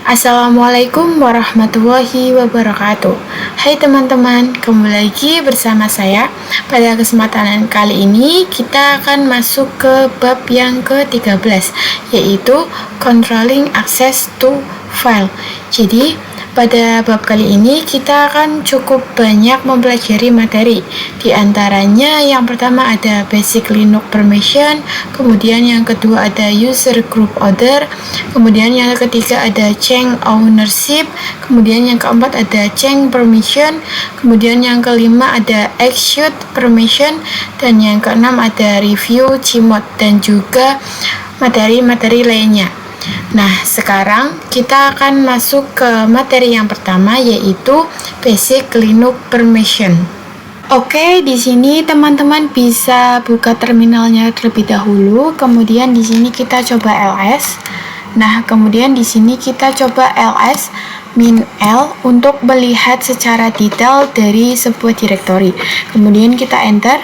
Assalamualaikum warahmatullahi wabarakatuh. Hai teman-teman, kembali lagi bersama saya. Pada kesempatan kali ini kita akan masuk ke bab yang ke-13, yaitu Controlling Access to File. Jadi pada bab kali ini kita akan cukup banyak mempelajari materi. Di antaranya yang pertama ada Basic Linux Permission, kemudian yang kedua ada User Group Order, kemudian yang ketiga ada Change Ownership, kemudian yang keempat ada Change Permission, kemudian yang kelima ada Execute Permission, dan yang keenam ada Review Gmod, dan juga materi-materi lainnya. Nah, sekarang kita akan masuk ke materi yang pertama, yaitu Basic Linux Permission. Oke, di sini teman-teman bisa buka terminalnya terlebih dahulu. Kemudian di sini kita coba ls. Nah, kemudian di sini kita coba ls -l untuk melihat secara detail dari sebuah direktori. Kemudian kita enter.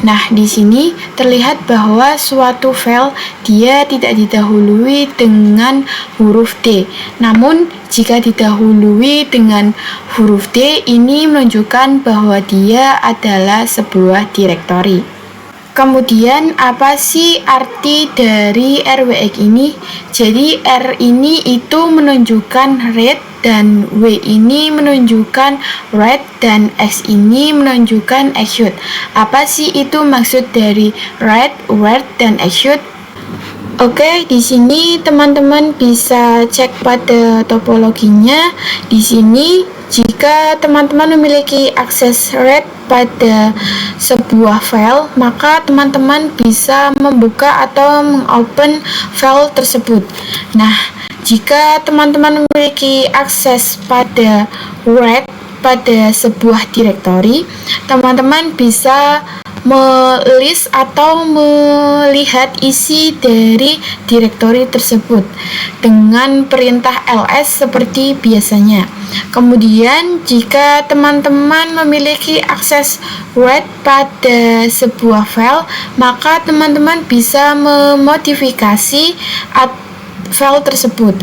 Nah, di sini terlihat bahwa suatu file dia tidak didahului dengan huruf D. Namun, jika didahului dengan huruf D, ini menunjukkan bahwa dia adalah sebuah direktori. Kemudian, apa sih arti dari RWX ini? Jadi, R ini itu menunjukkan read, dan W ini menunjukkan write, dan X ini menunjukkan execute. Apa sih itu maksud dari write, dan execute? Oke, di sini teman-teman bisa cek pada topologinya. Di sini jika teman-teman memiliki akses read pada sebuah file, maka teman-teman bisa membuka atau mengopen file tersebut. Nah, jika teman-teman memiliki akses pada read pada sebuah direktori, teman-teman bisa melist atau melihat isi dari direktori tersebut dengan perintah ls seperti biasanya. Kemudian jika teman-teman memiliki akses read pada sebuah file, maka teman-teman bisa memodifikasi file tersebut.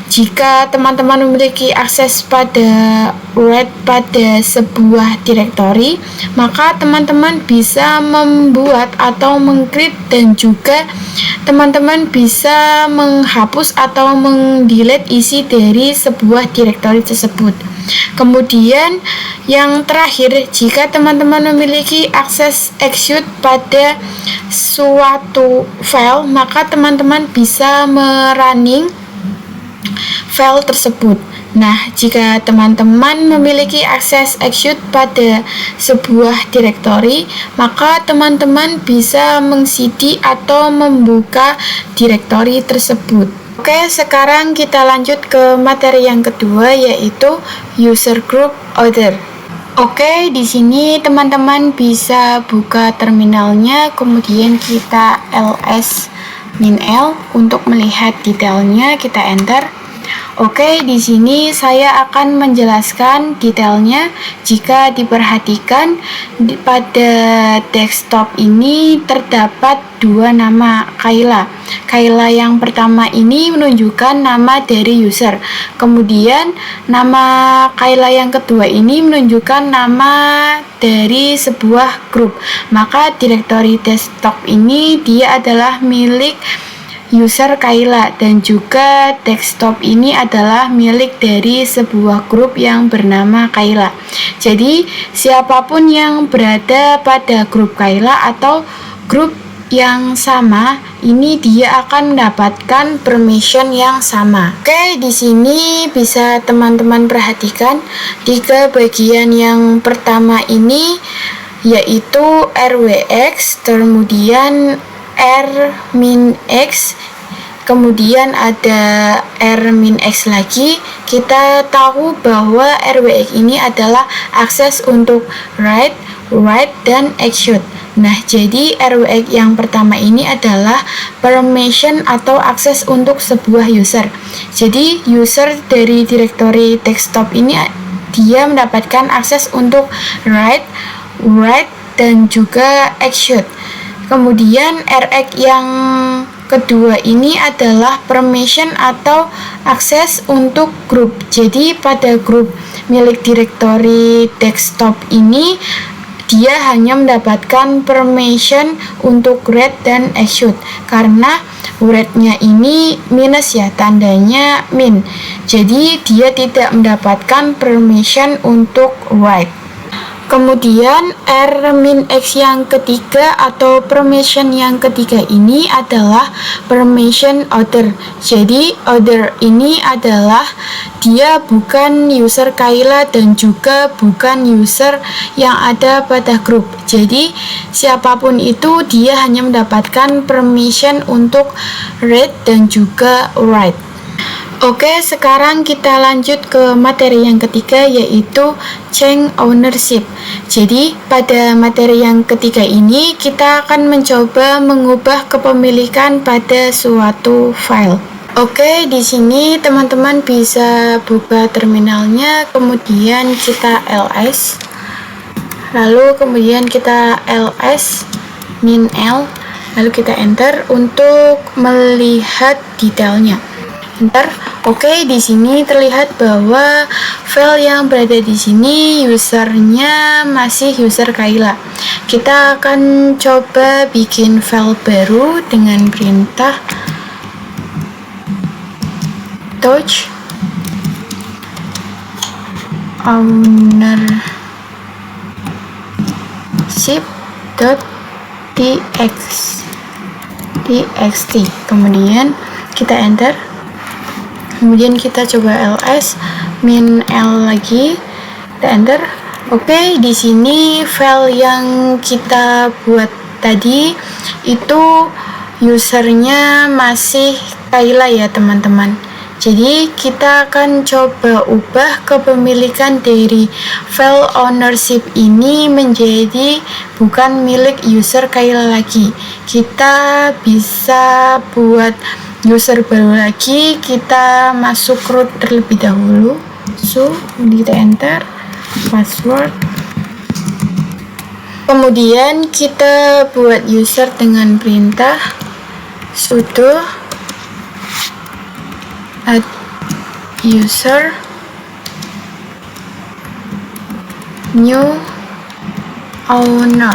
Jika teman-teman memiliki akses pada read pada sebuah direktori, maka teman-teman bisa membuat atau meng-create, dan juga teman-teman bisa menghapus atau mendelete isi dari sebuah direktori tersebut. Kemudian yang terakhir, jika teman-teman memiliki akses execute pada suatu file, maka teman-teman bisa merunning file tersebut. Nah, jika teman-teman memiliki akses execute pada sebuah direktori, maka teman-teman bisa meng-cd atau membuka direktori tersebut. Oke, sekarang kita lanjut ke materi yang kedua, yaitu User Group Order. Oke, di sini teman-teman bisa buka terminalnya, kemudian kita ls -l untuk melihat detailnya, kita enter. Oke, di sini saya akan menjelaskan detailnya. Jika diperhatikan pada desktop ini terdapat dua nama Kayla. Kayla yang pertama ini menunjukkan nama dari user. Kemudian nama Kayla yang kedua ini menunjukkan nama dari sebuah grup. Maka direktori desktop ini dia adalah milik user Kayla, dan juga desktop ini adalah milik dari sebuah grup yang bernama Kayla. Jadi siapapun yang berada pada grup Kayla atau grup yang sama, ini dia akan mendapatkan permission yang sama. Oke, di sini bisa teman-teman perhatikan tiga bagian yang pertama ini, yaitu RWX, kemudian R-X, kemudian ada R-X lagi. Kita tahu bahwa RWX ini adalah akses untuk write, dan execute. Nah, jadi RWX yang pertama ini adalah permission atau akses untuk sebuah user. Jadi user dari direktori desktop ini dia mendapatkan akses untuk write, dan juga execute. Kemudian RX yang kedua ini adalah permission atau akses untuk grup. Jadi pada grup milik direktori desktop ini dia hanya mendapatkan permission untuk read dan execute, karena read-nya ini minus ya, tandanya min. Jadi dia tidak mendapatkan permission untuk write. Kemudian R-X yang ketiga atau permission yang ketiga ini adalah permission order. Jadi order ini adalah dia bukan user Kayla dan juga bukan user yang ada pada grup. Jadi siapapun itu dia hanya mendapatkan permission untuk read dan juga write. Oke, sekarang kita lanjut ke materi yang ketiga, yaitu change ownership. Jadi, pada materi yang ketiga ini, kita akan mencoba mengubah kepemilikan pada suatu file. Oke, di sini teman-teman bisa buka terminalnya, kemudian kita ls, lalu kemudian kita ls min l, lalu kita enter untuk melihat detailnya. Enter. Oke, di sini terlihat bahwa file yang berada di sini usernya masih user Kayla. Kita akan coba bikin file baru dengan perintah touch ownership.txt. Kemudian kita enter. Kemudian kita coba ls min l lagi, kita enter. Oke, di sini file yang kita buat tadi itu usernya masih Kayla ya teman-teman. Jadi kita akan coba ubah kepemilikan dari file ownership ini menjadi bukan milik user Kayla lagi. Kita bisa buat user baru lagi, kita masuk root terlebih dahulu. So, kita enter password. Kemudian kita buat user dengan perintah sudo add user new owner.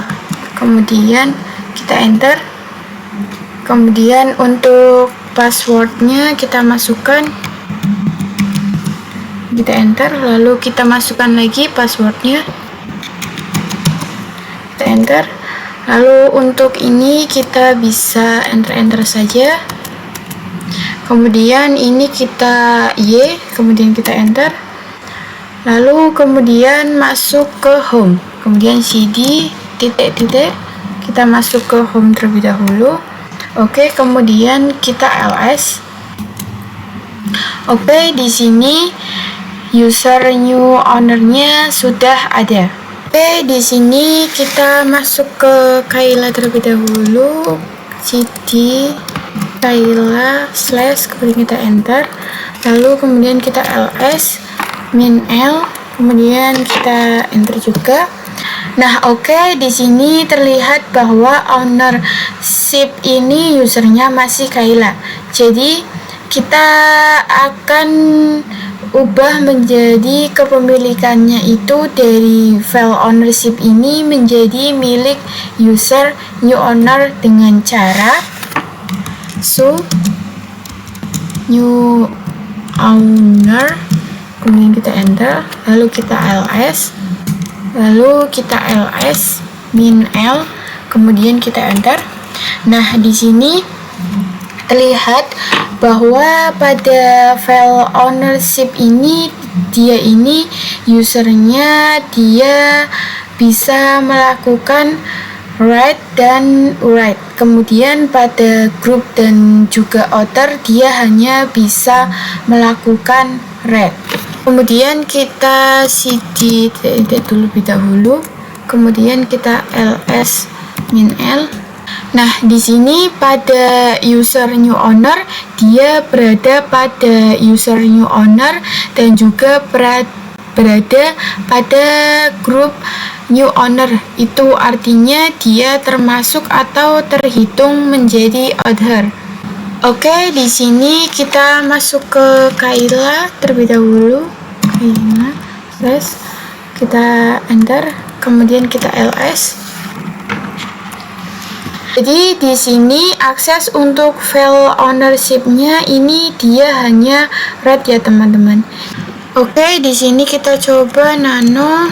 Kemudian kita enter. Kemudian untuk passwordnya kita masukkan, kita enter, lalu kita masukkan lagi passwordnya, kita enter. Lalu untuk ini kita bisa enter saja. Kemudian ini kita y, kemudian kita enter. Lalu kemudian masuk ke home, kemudian cd titik kita masuk ke home terlebih dahulu. Oke, kemudian kita ls. Oke, di sini user new owner-nya sudah ada. Oke, di sini kita masuk ke Kayla terlebih dahulu. cd Kayla / kemudian kita enter. Lalu kemudian kita ls min l, kemudian kita enter juga. Nah, oke, di sini terlihat bahwa ownership ini usernya masih Kayla. Jadi kita akan ubah menjadi kepemilikannya itu dari file ownership ini menjadi milik user new owner dengan cara new owner, kemudian kita enter, lalu kita ls, lalu kita ls min l, kemudian kita enter. Nah, di sini terlihat bahwa pada file ownership ini usernya dia bisa melakukan write dan write. Kemudian pada group dan juga author dia hanya bisa melakukan read. Kemudian kita cd dulu lebih dahulu, kemudian kita ls min l. Nah, di sini pada user new owner dia berada pada user new owner dan juga berada pada grup new owner. Itu artinya dia termasuk atau terhitung menjadi author. Oke, di sini kita masuk ke Kayla terlebih dahulu. Kayla, terus kita enter, kemudian kita ls. Jadi di sini akses untuk file ownership-nya ini dia hanya read ya teman-teman. Oke, di sini kita coba nano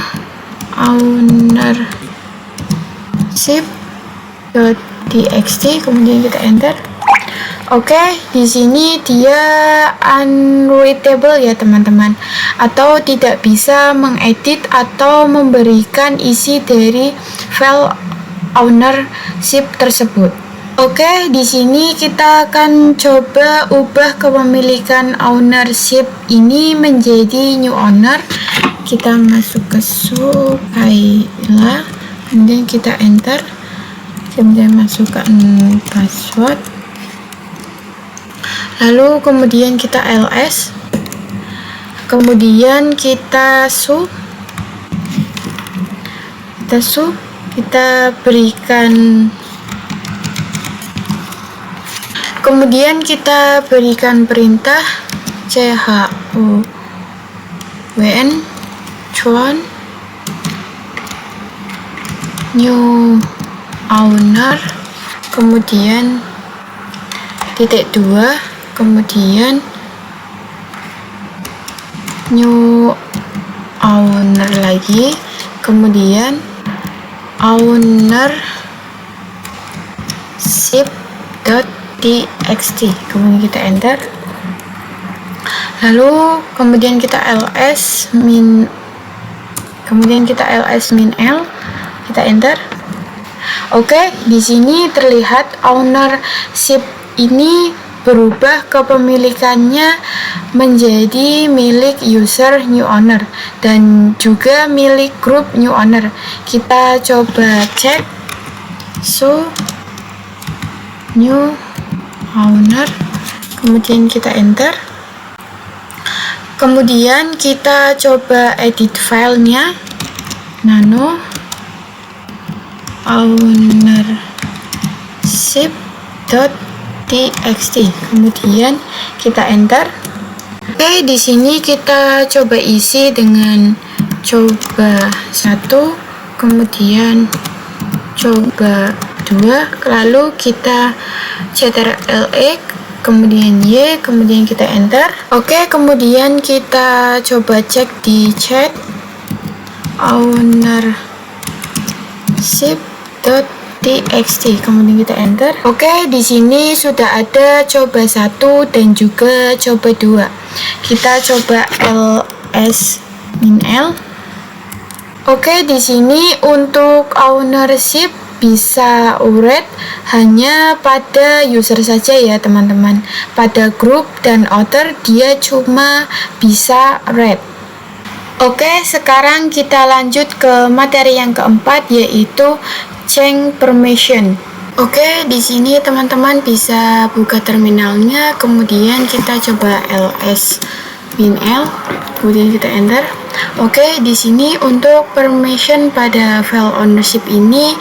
ownership.txt, kemudian kita enter. Oke, di sini dia unreadable ya teman-teman, atau tidak bisa mengedit atau memberikan isi dari file ownership tersebut. Oke, di sini kita akan coba ubah kepemilikan ownership ini menjadi new owner. Kita masuk ke Kayla, kemudian kita enter, kemudian masukkan password. Lalu kemudian kita ls, kemudian kita kita berikan, kemudian kita berikan perintah chown new owner, kemudian titik 2, kemudian new owner lagi, kemudian ownership.txt, kemudian kita enter. Lalu kemudian kita ls min l, kita enter. Oke, di sini terlihat ownership ini berubah kepemilikannya menjadi milik user new owner dan juga milik grup new owner. Kita coba cek new owner, kemudian kita enter. Kemudian kita coba edit filenya, nano ownership.txt, kemudian kita enter. Oke, di sini kita coba isi dengan coba 1, kemudian coba 2, lalu kita ctrl+, kemudian Y, kemudian kita enter. Oke, kemudian kita coba cek di chat ownership.txt, kemudian kita enter. Oke, di sini sudah ada coba 1 dan juga coba 2. Kita coba ls min l. Oke, di sini untuk ownership bisa read hanya pada user saja ya teman-teman. Pada grup dan author dia cuma bisa read. Oke, sekarang kita lanjut ke materi yang keempat, yaitu change permission. Oke, di sini teman-teman bisa buka terminalnya, kemudian kita coba ls min l, kemudian kita enter. Oke, di sini untuk permission pada file ownership ini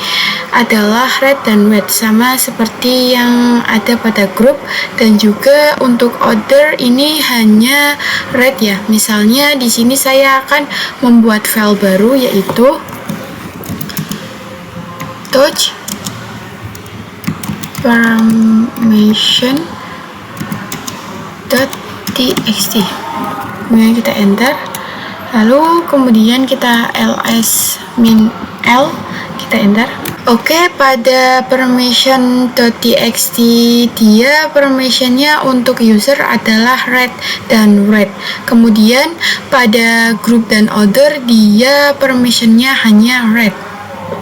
adalah read dan write, sama seperti yang ada pada grup, dan juga untuk order ini hanya read ya. Misalnya di sini saya akan membuat file baru, yaitu touch permission.txt, kemudian kita enter. Lalu kemudian kita ls min l, kita enter. Oke, pada permission.txt dia permissionnya untuk user adalah read dan write. Kemudian pada group dan order dia permissionnya hanya read.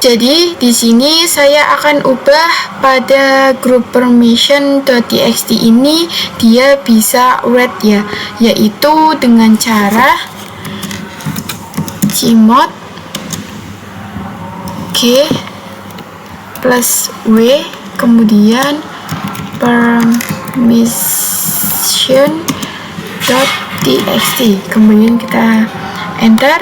Jadi di sini saya akan ubah pada group permission.txt ini dia bisa read ya, yaitu dengan cara chmod g plus w, kemudian permission.txt, kemudian kita enter.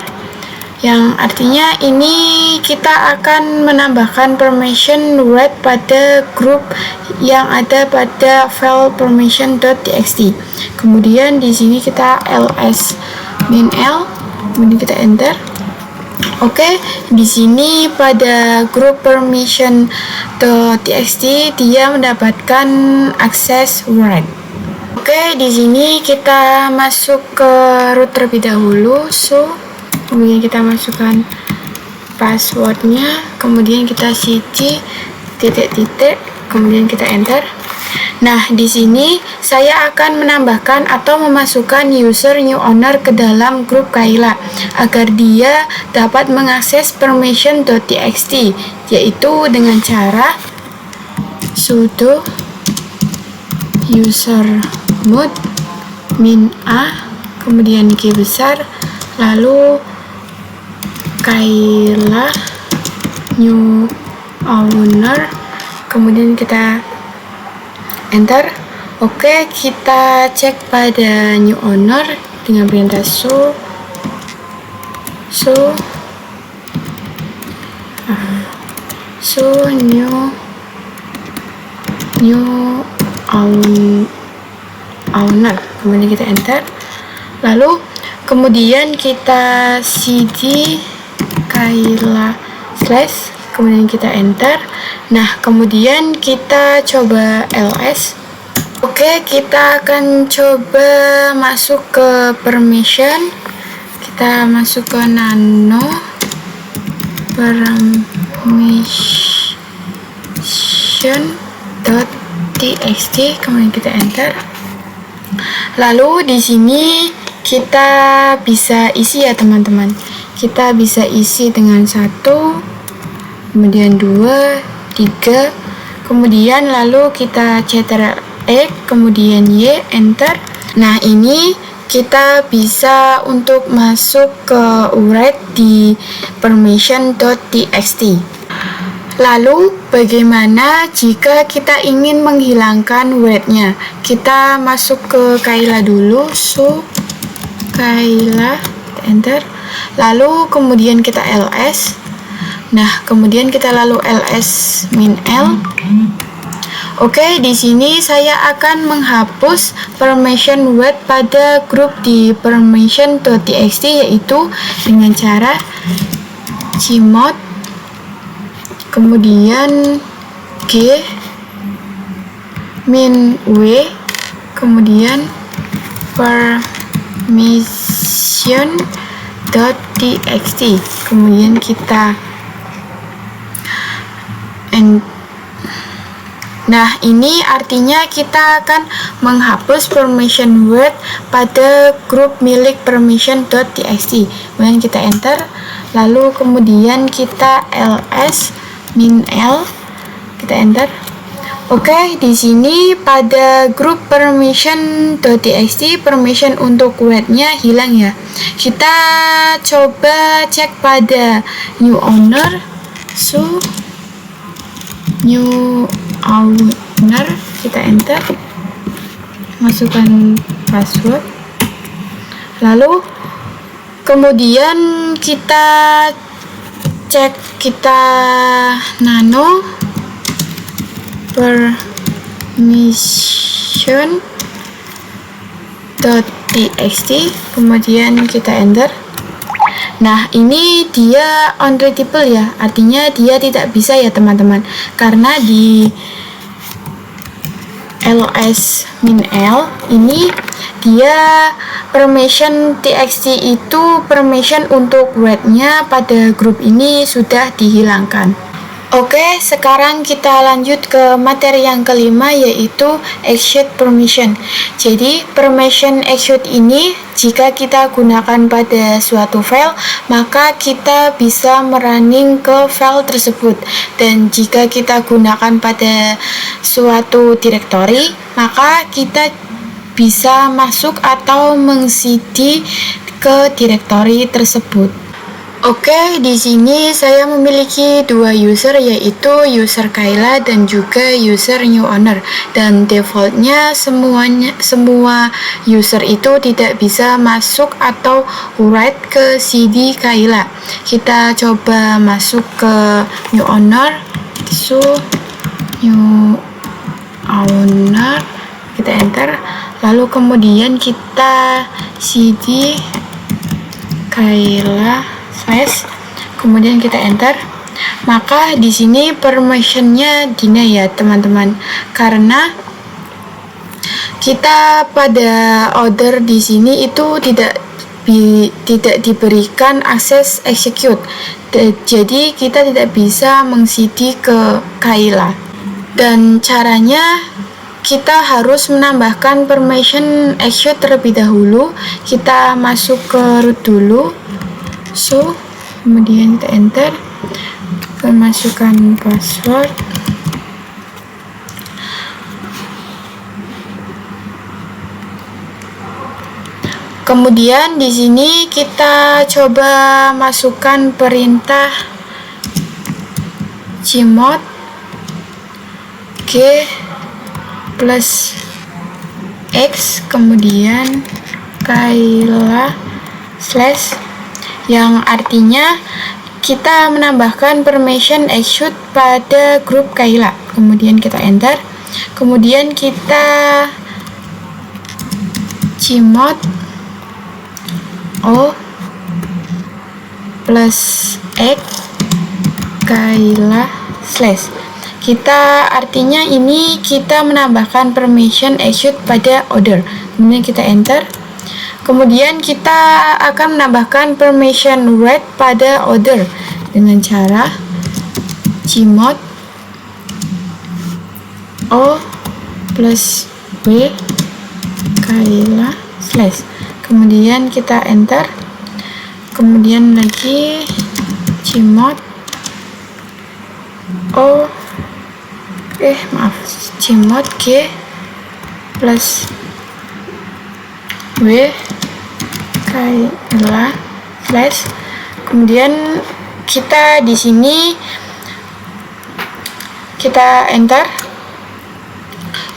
yang artinya ini kita akan menambahkan permission word pada grup yang ada pada file permission.txt. Kemudian di sini kita ls min l, kemudian kita enter. Oke, di sini pada grup permission.txt dia mendapatkan akses word. Oke, di sini kita masuk ke root terlebih dahulu. Kemudian kita masukkan passwordnya, kemudian kita cd titik-titik, kemudian kita enter. Nah, di sini saya akan menambahkan atau memasukkan user new owner ke dalam grup Kayla agar dia dapat mengakses permission.txt, yaitu dengan cara sudo usermod min a, kemudian G besar, lalu Kayla new owner, kemudian kita enter. Oke, kita cek pada new owner dengan perintah so new owner, kemudian kita enter. Lalu kemudian kita cd Kayla slash, kemudian kita enter. Nah, kemudian kita coba ls. Oke, kita akan coba masuk ke permission. Kita masuk ke nano permission.txt, kemudian kita enter. Lalu di sini kita bisa isi ya teman-teman. Kita bisa isi dengan 1, kemudian 2, 3, kemudian lalu kita ctrl X, kemudian Y, enter. Nah, ini kita bisa untuk masuk ke URL di permission.txt. Lalu bagaimana jika kita ingin menghilangkan wordnya? Kita masuk ke Kayla dulu, Kayla, enter. Lalu kemudian kita ls. Nah, kemudian kita lalu ls min l. Oke, di sini saya akan menghapus permission word pada grup di permission.txt, yaitu dengan cara gmod, kemudian g min w, kemudian permission.txt, kemudian kita Nah, ini artinya kita akan menghapus permission word pada grup milik permission.txt. Kemudian kita enter, lalu kemudian kita ls min l, kita enter. Oke, di sini pada grup permission.txt permission untuk wordnya hilang ya. Kita coba cek pada new owner, new owner, kita enter, masukkan password, lalu kemudian kita cek, kita nano permission.txt, kemudian kita enter. Nah, ini dia unreadable ya, artinya dia tidak bisa ya teman-teman, karena di ls min l ini dia permission txt itu permission untuk wordnya pada grup ini sudah dihilangkan. Oke, sekarang kita lanjut ke materi yang kelima, yaitu execute permission. Jadi permission execute ini jika kita gunakan pada suatu file, maka kita bisa merunning ke file tersebut. Dan jika kita gunakan pada suatu directory, maka kita bisa masuk atau meng-cd ke directory tersebut. Oke, di sini saya memiliki dua user, yaitu user Kayla dan juga user new owner. Dan defaultnya semua user itu tidak bisa masuk atau write ke CD Kayla. Kita coba masuk ke new owner, so new owner, kita enter, lalu kemudian kita CD Kayla slash, kemudian kita enter. Maka di sini permissionnya deny ya teman-teman, karena kita pada order di sini itu tidak diberikan akses execute. Jadi kita tidak bisa meng-cd ke Kayla. Dan caranya kita harus menambahkan permission execute terlebih dahulu. Kita masuk ke root dulu, so kemudian kita enter, kita masukkan password, kemudian di sini kita coba masukkan perintah chmod g plus x, kemudian Kayla slash, yang artinya kita menambahkan permission execute pada grup Kayla. Kemudian kita enter, kemudian kita chmod o plus x Kayla slash. Kita artinya ini kita menambahkan permission execute pada order. Kemudian kita enter. Kemudian kita akan menambahkan permission read pada order dengan cara chmod o plus w Kayla slash. Kemudian kita enter. Kemudian lagi chmod o chmod g plus w Kayla slash. Kemudian kita di sini kita enter.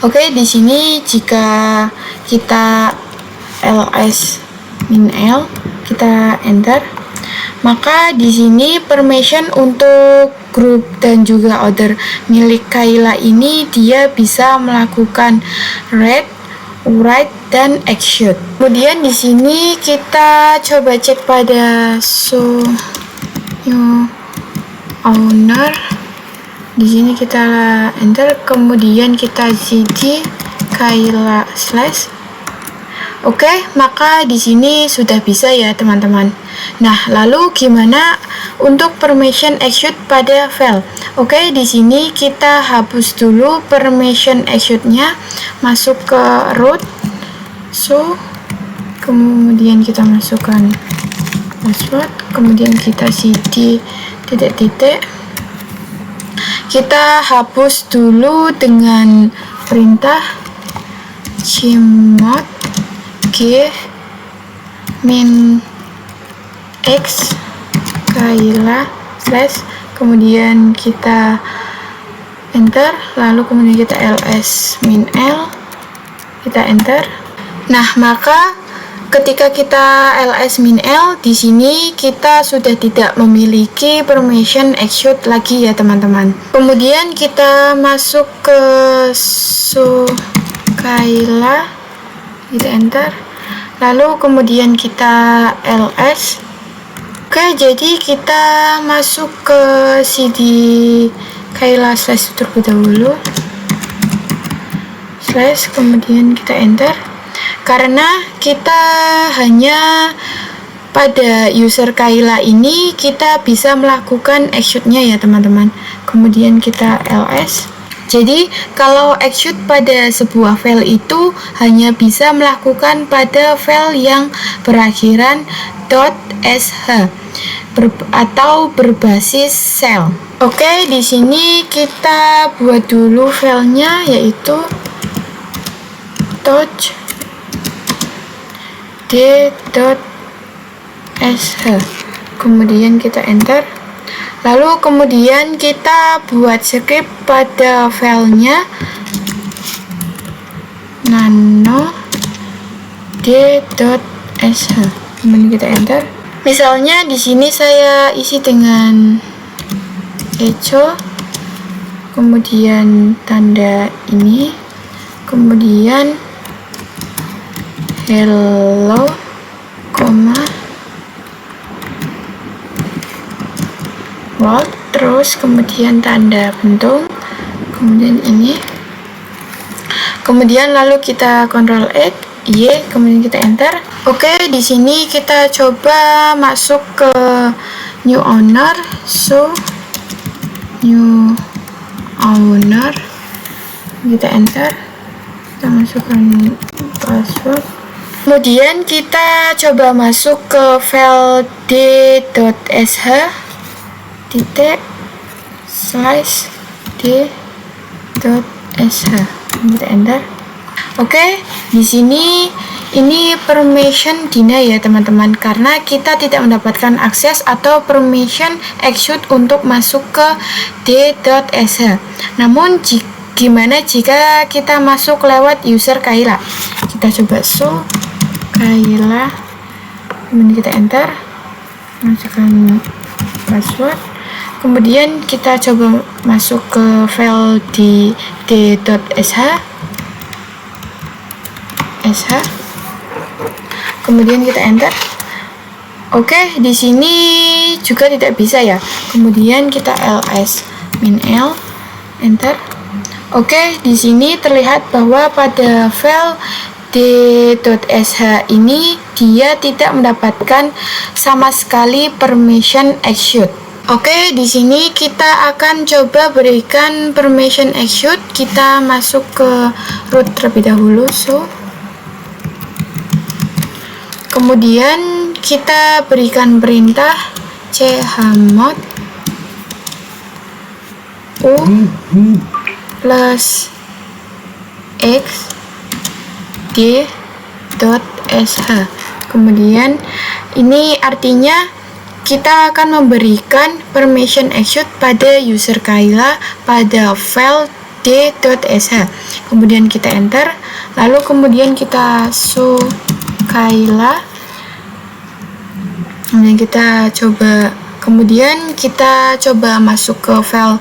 Oke, di sini jika kita ls min l, kita enter, maka di sini permission untuk grup dan juga order milik Kayla ini dia bisa melakukan read, write, dan execute. Kemudian di sini kita coba cek pada so new owner. Di sini kita enter, kemudian kita cd Kayla slash. Oke, maka di sini sudah bisa ya teman-teman. Nah, lalu gimana untuk permission execute pada file? Oke, di sini kita hapus dulu permission execute-nya, masuk ke root, so kemudian kita masukkan password, kemudian kita cd titik-titik, kita hapus dulu dengan perintah chmod g min x Kayla slash, kemudian kita enter, lalu kemudian kita ls min l, kita enter. Nah, maka ketika kita ls min l, di sini kita sudah tidak memiliki permission execute lagi ya teman-teman. Kemudian kita masuk ke so Kayla, kita enter, lalu kemudian kita ls. Oke, jadi kita masuk ke cd Kayla slash terlebih dahulu slash, kemudian kita enter, karena kita hanya pada user Kayla ini kita bisa melakukan execute-nya ya teman-teman. Kemudian kita ls. Jadi kalau execute pada sebuah file itu hanya bisa melakukan pada file yang berakhiran .sh atau berbasis shell. Oke, di sini kita buat dulu filenya, yaitu touch d.sh. kemudian kita enter. Lalu kemudian kita buat script pada filenya nano d.sh, kemudian kita enter. Misalnya di sini saya isi dengan echo, kemudian tanda ini, kemudian hello, world, terus kemudian tanda pentung, kemudian ini, kemudian lalu kita Ctrl X, Y, kemudian kita enter. Oke, di sini kita coba masuk ke new owner, so new owner, kita enter, kita masukkan password. Kemudian kita coba masuk ke file d.sh titik slash d.sh, kita enter. Oke, di sini ini permission deny ya teman-teman, karena kita tidak mendapatkan akses atau permission execute untuk masuk ke d.sh. Namun gimana jika kita masuk lewat user Kayla? Kita coba show Kayla, kemudian kita enter, masukkan password. Kemudian kita coba masuk ke file di d.sh, kemudian kita enter. Oke, di sini juga tidak bisa ya. Kemudian kita ls -l, enter. Oke, di sini terlihat bahwa pada file d.sh ini dia tidak mendapatkan sama sekali permission execute. Oke, di sini kita akan coba berikan permission execute. Kita masuk ke root terlebih dahulu, so kemudian kita berikan perintah chmod u plus x d.sh. Kemudian ini artinya kita akan memberikan permission execute pada user Kayla pada file d.sh. Kemudian kita enter, lalu kemudian kita show Kayla, kemudian kita coba, kemudian kita coba masuk ke file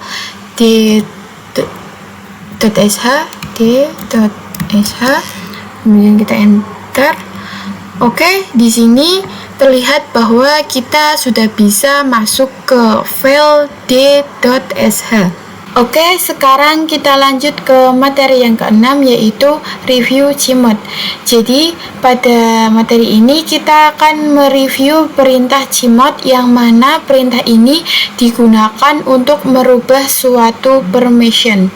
d.sh, kemudian kita enter. Oke, di sini terlihat bahwa kita sudah bisa masuk ke file d.sh. Oke, sekarang kita lanjut ke materi yang keenam, yaitu review Chmod. Jadi pada materi ini kita akan mereview perintah Chmod, yang mana perintah ini digunakan untuk merubah suatu permission.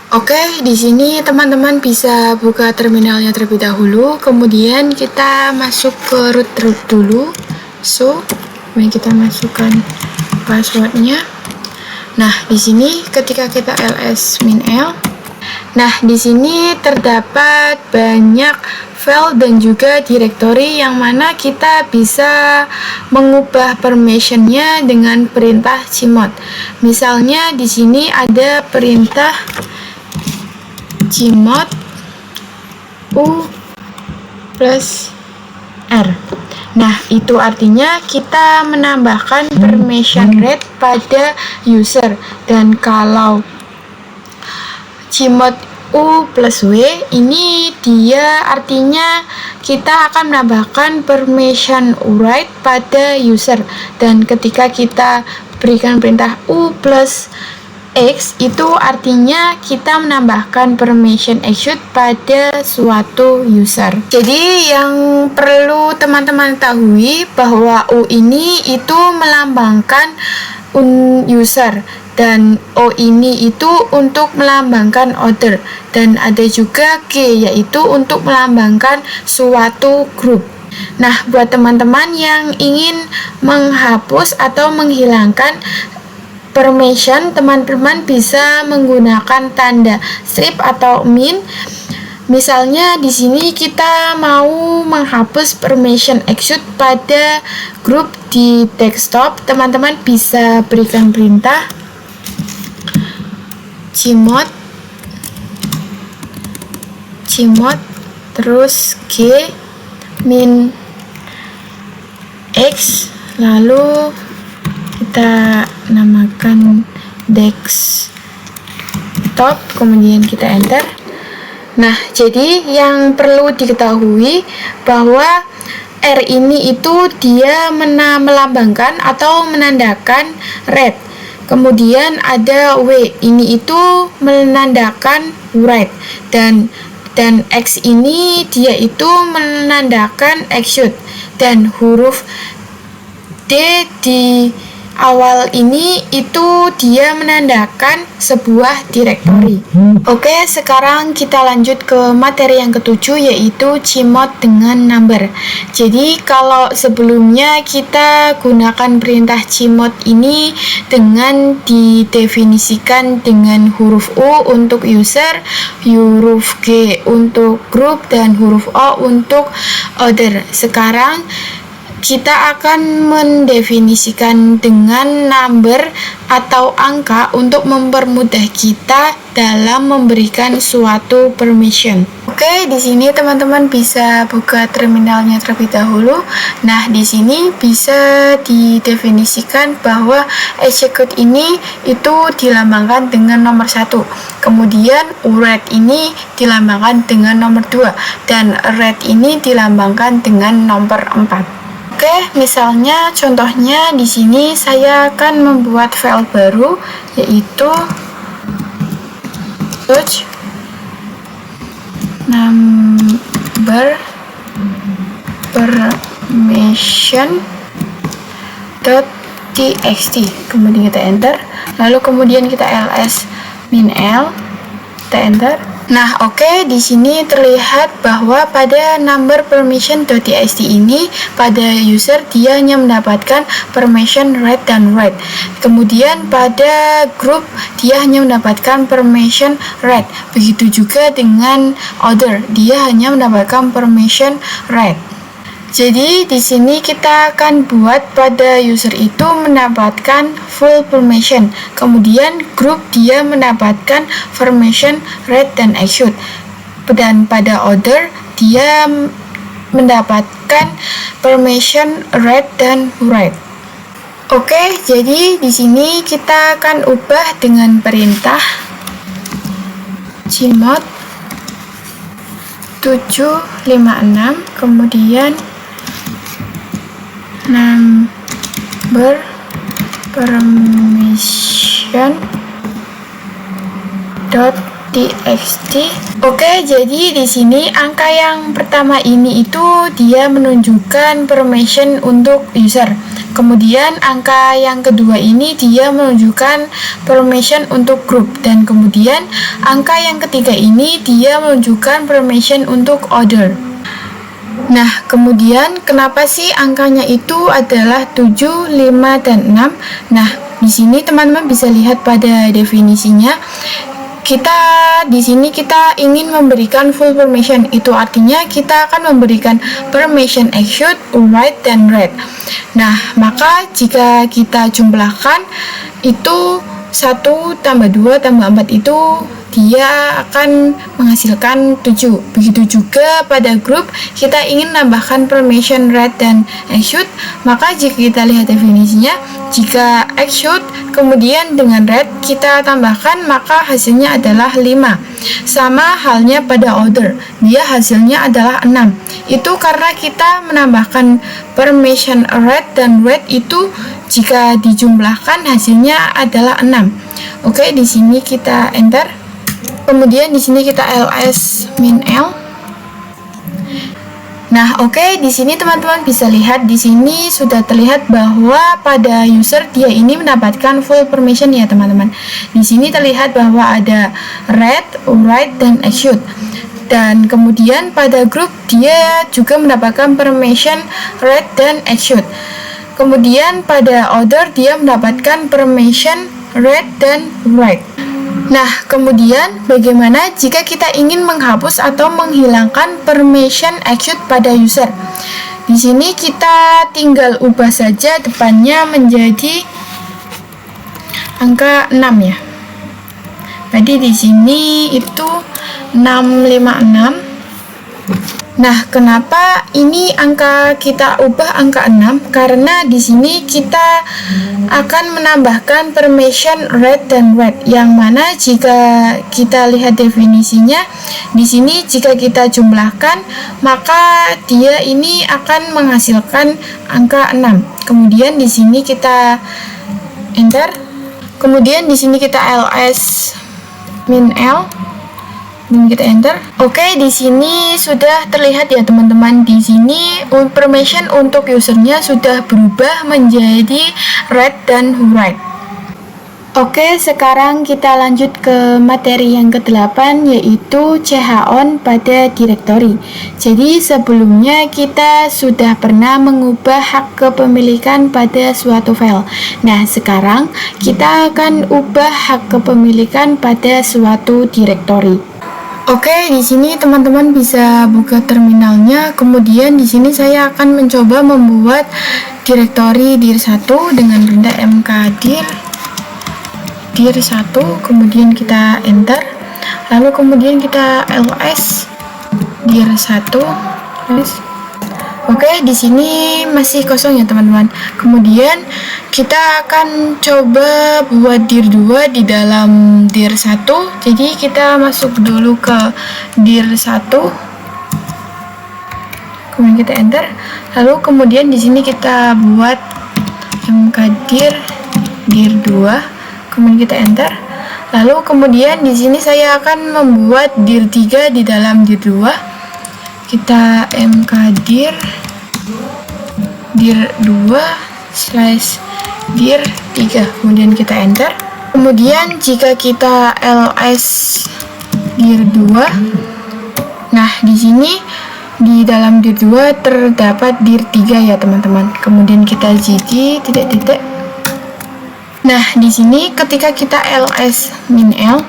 Oke, di sini teman-teman bisa buka terminalnya terlebih dahulu, kemudian kita masuk ke root dulu. So, kemudian kita masukkan passwordnya. Nah, di sini ketika kita ls -l, nah di sini terdapat banyak file dan juga directory yang mana kita bisa mengubah permissionnya dengan perintah chmod. Misalnya di sini ada perintah chmod u plus r. Nah, itu artinya kita menambahkan permission rate pada user, dan kalau chmod u plus w ini dia artinya kita akan menambahkan permission write pada user, dan ketika kita berikan perintah u plus X itu artinya kita menambahkan permission execute pada suatu user. Jadi yang perlu teman-teman ketahui bahwa U ini itu melambangkan user, dan O ini itu untuk melambangkan order, dan ada juga G yaitu untuk melambangkan suatu grup. Nah, buat teman-teman yang ingin menghapus atau menghilangkan permission, teman-teman bisa menggunakan tanda strip atau min. Misalnya di sini kita mau menghapus permission execute pada grup di desktop, teman-teman bisa berikan perintah cmod terus g min x, lalu kita namakan desktop, kemudian kita enter. Nah, jadi yang perlu diketahui bahwa R ini itu dia melambangkan atau menandakan read. Kemudian ada W, ini itu menandakan write, dan X ini dia itu menandakan execute, dan huruf D di awal ini itu dia menandakan sebuah direktori. Oke, sekarang kita lanjut ke materi yang ketujuh, yaitu cmod dengan number. Jadi kalau sebelumnya kita gunakan perintah cmod ini dengan didefinisikan dengan huruf U untuk user, huruf G untuk group, dan huruf O untuk other. Sekarang kita akan mendefinisikan dengan number atau angka untuk mempermudah kita dalam memberikan suatu permission. Oke, di sini teman-teman bisa buka terminalnya terlebih dahulu. Nah, di sini bisa didefinisikan bahwa execute ini itu dilambangkan dengan nomor 1. Kemudian write ini dilambangkan dengan nomor 2, dan read ini dilambangkan dengan nomor 4. Oke, misalnya contohnya di sini saya akan membuat file baru, yaitu search number permission.txt. Kemudian kita enter, lalu kemudian kita ls min l, kita enter. Nah, oke, di sini terlihat bahwa pada number permission.txt ini pada user dia hanya mendapatkan permission read dan write. Kemudian pada group dia hanya mendapatkan permission read. Begitu juga dengan other, dia hanya mendapatkan permission write. Jadi di sini kita akan buat pada user itu mendapatkan full permission, kemudian group dia mendapatkan permission read dan execute, dan pada other dia mendapatkan permission read dan write. Oke, jadi di sini kita akan ubah dengan perintah cmod 756, kemudian number permission.txt. Oke, jadi di sini angka yang pertama ini itu dia menunjukkan permission untuk user. Kemudian angka yang kedua ini dia menunjukkan permission untuk group, dan kemudian angka yang ketiga ini dia menunjukkan permission untuk other. Nah, kemudian kenapa sih angkanya itu adalah 7, 5, dan 6? Nah, di sini teman-teman bisa lihat pada definisinya. Di sini kita ingin memberikan full permission. Itu artinya kita akan memberikan permission execute, write, dan read. Nah, maka jika kita jumlahkan itu 1 tambah 2 tambah 4 itu dia akan menghasilkan 7. Begitu juga pada grup kita ingin menambahkan permission read dan execute, maka jika kita lihat definisinya, jika execute kemudian dengan read kita tambahkan, maka hasilnya adalah 5. Sama halnya pada other, dia hasilnya adalah 6. Itu karena kita menambahkan permission read dan read itu jika dijumlahkan hasilnya adalah 6. Oke, di sini kita enter. Kemudian di sini kita ls min l. Nah, oke, di sini teman-teman bisa lihat, di sini sudah terlihat bahwa pada user dia ini mendapatkan full permission ya, teman-teman. Di sini terlihat bahwa ada read, write, dan execute. Dan kemudian pada group dia juga mendapatkan permission read dan execute. Kemudian pada other dia mendapatkan permission read dan write. Nah, kemudian bagaimana jika kita ingin menghapus atau menghilangkan permission execute pada user? Di sini kita tinggal ubah saja depannya menjadi angka 6 ya. Jadi di sini itu 656. Nah, kenapa ini angka kita ubah angka 6? Karena di sini kita akan menambahkan permission read dan write, yang mana jika kita lihat definisinya di sini, jika kita jumlahkan maka dia ini akan menghasilkan angka 6. Kemudian di sini kita enter. Kemudian di sini kita ls min l dan kita enter. Oke, di sini sudah terlihat ya teman-teman. Di sini permission untuk usernya sudah berubah menjadi read dan write. Oke, sekarang kita lanjut ke materi yang ke-8, yaitu chown pada directory. Jadi sebelumnya kita sudah pernah mengubah hak kepemilikan pada suatu file. Nah, sekarang kita akan ubah hak kepemilikan pada suatu directory. Oke, di sini teman-teman bisa buka terminalnya. Kemudian di sini saya akan mencoba membuat directory dir1 dengan perintah mkdir dir1, kemudian kita enter. Lalu kemudian kita ls dir1. Oke, di sini masih kosong ya teman-teman. Kemudian kita akan coba buat dir2 di dalam dir1. Jadi kita masuk dulu ke dir1. Kemudian kita enter. Lalu kemudian di sini kita buat mkdir dir2. Kemudian kita enter. Lalu kemudian di sini saya akan membuat dir3 di dalam dir2. Kita mkdir dir2 slash dir3, kemudian kita enter. Kemudian jika kita ls dir2, nah di sini di dalam dir2 terdapat dir3 ya teman-teman. Kemudian kita gg titik-titik. Nah, di sini ketika kita ls min l,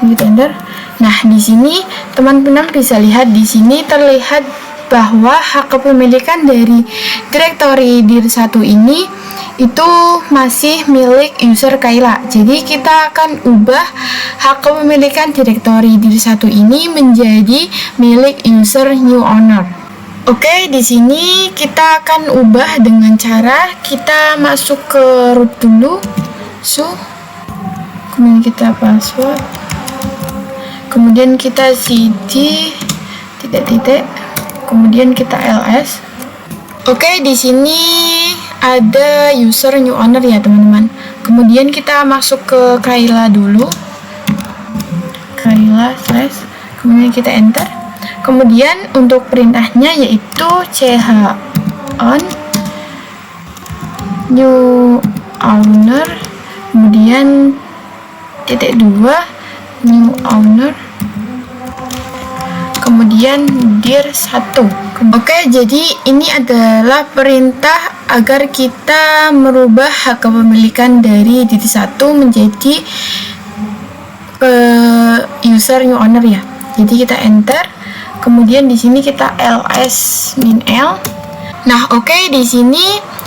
kita enter. Nah, di sini teman-teman bisa lihat di sini terlihat bahwa hak kepemilikan dari directory dir1 ini itu masih milik user Kayla. Jadi kita akan ubah hak kepemilikan directory dir1 ini menjadi milik user new owner. Oke, di sini kita akan ubah dengan cara kita masuk ke root dulu. Kemudian kita password. Kemudian kita cd titik-titik. Kemudian kita ls. Oke, di sini ada user new owner ya teman-teman. Kemudian kita masuk ke Kayla dulu. Kayla slash. Kemudian kita enter. Kemudian untuk perintahnya yaitu chown new owner. Kemudian titik 2 new owner. Kemudian dir1. Oke, jadi ini adalah perintah agar kita merubah hak kepemilikan dari dir1 menjadi user new owner ya. Jadi kita enter. Kemudian di sini kita ls min l. Nah, oke, di sini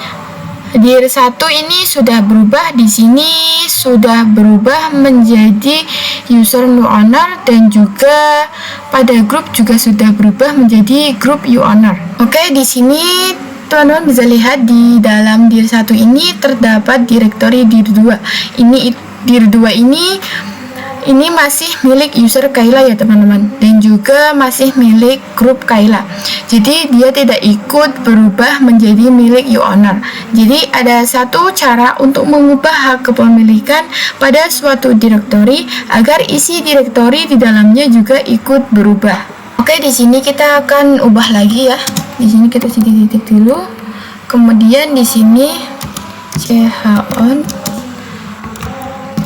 dir1 ini sudah berubah. Di sini sudah berubah menjadi user new owner, dan juga pada grup juga sudah berubah menjadi grup new owner. Oke, di sini teman-teman bisa lihat di dalam dir1 ini terdapat directory dir2. Ini dir2 ini masih milik user Kayla ya teman-teman, dan juga masih milik grup Kayla. Jadi dia tidak ikut berubah menjadi milik owner. Jadi ada satu cara untuk mengubah hak kepemilikan pada suatu directory agar isi directory di dalamnya juga ikut berubah. Oke, di sini kita akan ubah lagi ya. Di sini kita titik dulu. Kemudian di sini chown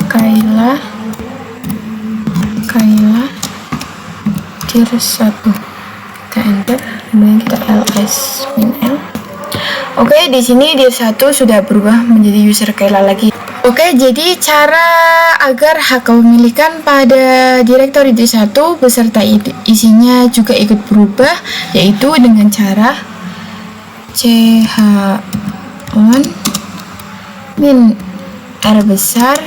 Kayla dir1. Kita enter. Kemudian kita ls min l. Oke, di sini dir1 sudah berubah menjadi user Kayla lagi. Oke, jadi cara agar hak kepemilikan pada direktori D1 beserta isinya juga ikut berubah, yaitu dengan cara ch on min R besar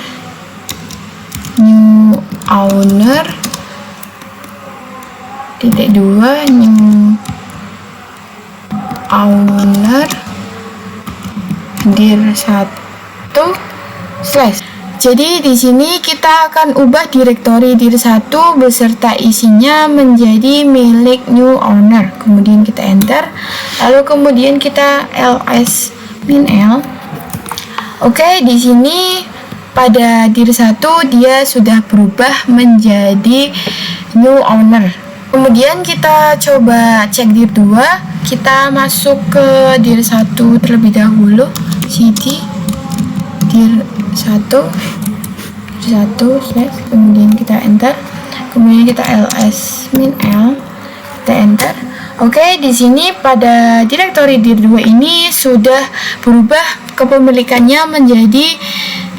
new owner titik 2 new owner dir 1 slash. Jadi di sini kita akan ubah direktori dir 1 beserta isinya menjadi milik new owner. Kemudian kita enter, lalu kemudian kita ls min l. Oke, di sini pada dir 1 dia sudah berubah menjadi new owner. Kemudian kita coba cek dir 2, kita masuk ke dir 1 terlebih dahulu, cd dir 1 slash, kemudian kita enter, kemudian kita ls min l, kita enter. Oke, di sini pada direktori dir 2 ini sudah berubah kepemilikannya menjadi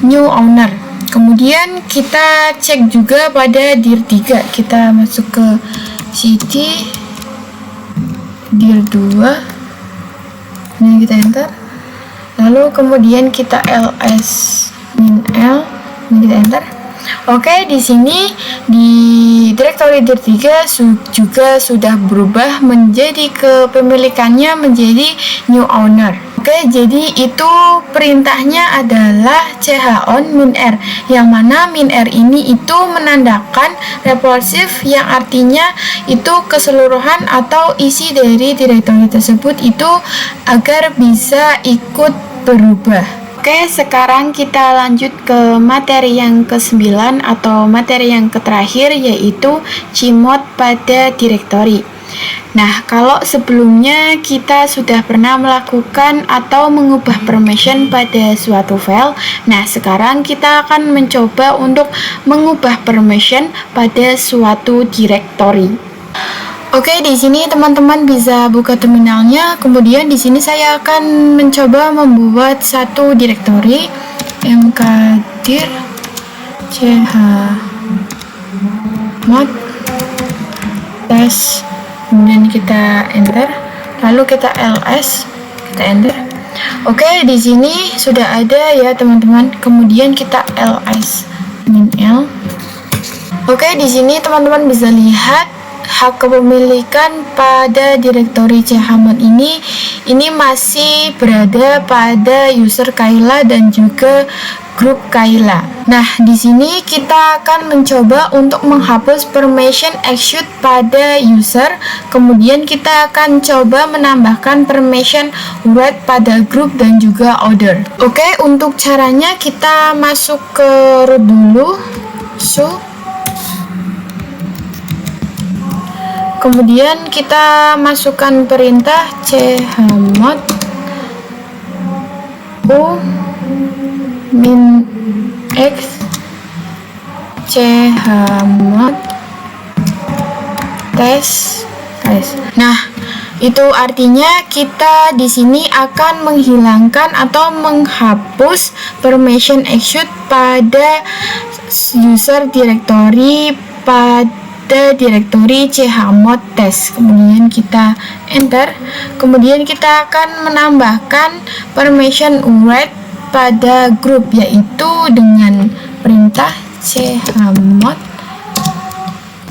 new owner. Kemudian kita cek juga pada dir 3, kita masuk ke cd dir 2, ini kita enter, lalu kemudian kita ls min l, ini kita enter. Oke, di sini di direktori dir 3 juga sudah berubah menjadi kepemilikannya menjadi new owner. Oke, jadi itu perintahnya adalah chon min r, yang mana min r ini itu menandakan repulsif, yang artinya itu keseluruhan atau isi dari direktori tersebut itu agar bisa ikut berubah. Oke, sekarang kita lanjut ke materi yang ke-9 atau materi yang terakhir, yaitu cmod pada direktori. Nah, kalau sebelumnya kita sudah pernah melakukan atau mengubah permission pada suatu file, nah sekarang kita akan mencoba untuk mengubah permission pada suatu direktori. Oke, di sini teman-teman bisa buka terminalnya. Kemudian di sini saya akan mencoba membuat satu direktori mkdir chmod test. Kemudian kita enter, lalu kita ls, kita enter. Oke, di sini sudah ada ya teman-teman. Kemudian kita ls min l. Oke, di sini teman-teman bisa lihat hak kepemilikan pada direktori chmod ini masih berada pada user Kayla dan juga grup Kayla. Nah, di sini kita akan mencoba untuk menghapus permission execute pada user. Kemudian kita akan coba menambahkan permission write pada grup dan juga order. Oke, untuk caranya kita masuk ke root dulu. Kemudian kita masukkan perintah chmod u min x chmod test. Nah, itu artinya kita di sini akan menghilangkan atau menghapus permission execute pada user direktori pada direktori chmod test. Kemudian kita enter, kemudian kita akan menambahkan permission write pada grup, yaitu dengan perintah chmod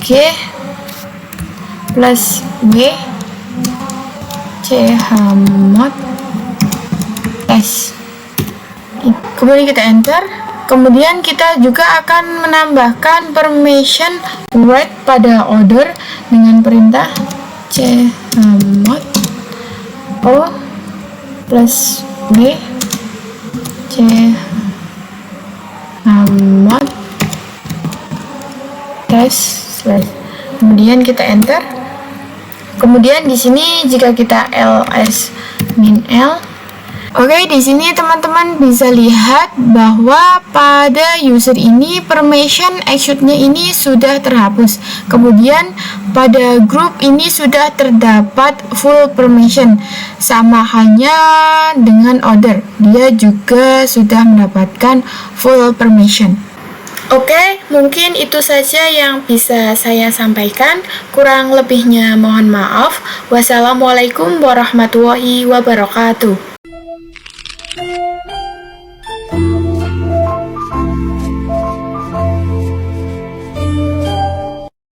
g plus w chmod test. Kemudian kita enter. Kemudian kita juga akan menambahkan permission write pada order dengan perintah chmod o plus w chmod test. Kemudian kita enter. Kemudian di sini jika kita ls min l, Oke, di sini teman-teman bisa lihat bahwa pada user ini permission execute-nya ini sudah terhapus. Kemudian pada group ini sudah terdapat full permission. Sama halnya dengan order, dia juga sudah mendapatkan full permission. Oke, mungkin itu saja yang bisa saya sampaikan. Kurang lebihnya mohon maaf. Wassalamualaikum warahmatullahi wabarakatuh.